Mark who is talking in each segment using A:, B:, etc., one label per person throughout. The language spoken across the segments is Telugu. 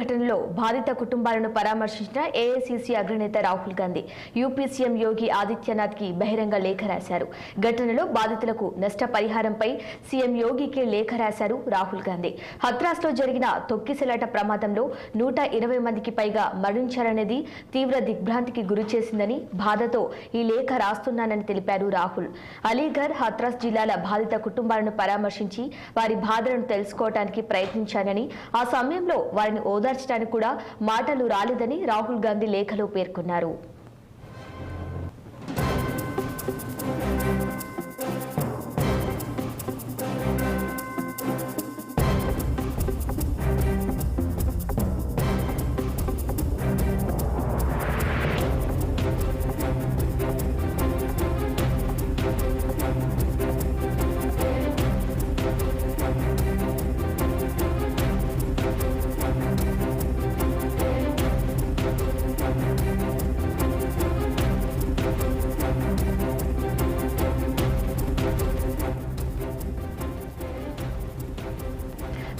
A: ఘటనలో బాధిత కుటుంబాలను పరామర్శించిన ఏఐసీసీ అగ్రనేత రాహుల్ గాంధీ యూపీ సీఎం యోగి ఆదిత్యనాథ్ కి బహిరంగ లేఖ రాశారు. ఘటనలో బాధితులకు నష్టపరిహారంపై సీఎం యోగికి లేఖ రాశారు రాహుల్ గాంధీ. హత్రాస్ లో జరిగిన తొక్కిసలాట ప్రమాదంలో 120 మందికి పైగా మరణించారనేది తీవ్ర దిగ్భ్రాంతికి గురి చేసిందని బాధతో ఈ లేఖ రాస్తున్నానని తెలిపారు రాహుల్. అలీఘర్, హత్రాస్ జిల్లాల బాధిత కుటుంబాలను పరామర్శించి వారి బాధలను తెలుసుకోవడానికి ప్రయత్నించానని, ఆ సమయంలో వారిని ఓదార్చడానికి కూడా మాటలు రాలేదని రాహుల్ గాంధీ లేఖలో పేర్కొన్నారు.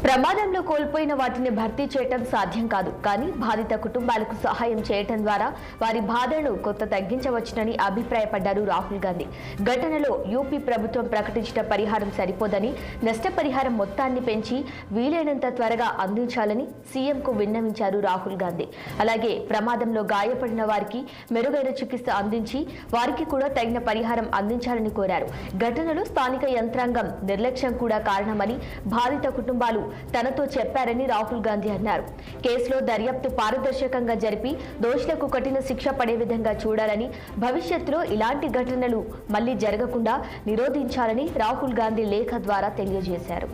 A: ప్రమాదంలో కోల్పోయిన వాటిని భర్తీ చేయటం సాధ్యం కాదు, కానీ బాధిత కుటుంబాలకు సహాయం చేయటం ద్వారా వారి బాధలను కొంత తగ్గించవచ్చునని అభిప్రాయపడ్డారు రాహుల్ గాంధీ. ఘటనలో యూపీ ప్రభుత్వం ప్రకటించిన పరిహారం సరిపోదని, నష్టపరిహారం మొత్తాన్ని పెంచి వీలైనంత త్వరగా అందించాలని సీఎంకు విన్నవించారు రాహుల్ గాంధీ. అలాగే ప్రమాదంలో గాయపడిన వారికి మెరుగైన చికిత్స అందించి వారికి కూడా తగిన పరిహారం అందించాలని కోరారు. ఘటనలో స్థానిక యంత్రాంగం నిర్లక్ష్యం కూడా కారణమని బాధిత కుటుంబాలు తనతో చెప్పారని రాహుల్ గాంధీ అన్నారు. కేసులో దర్యాప్తు పారదర్శకంగా జరిపి దోషులకు కఠిన శిక్ష పడే విధంగా చూడాలని, భవిష్యత్తులో ఇలాంటి ఘటనలు మళ్లీ జరగకుండా నిరోధించాలని రాహుల్ గాంధీ లేఖ ద్వారా తెలియజేశారు.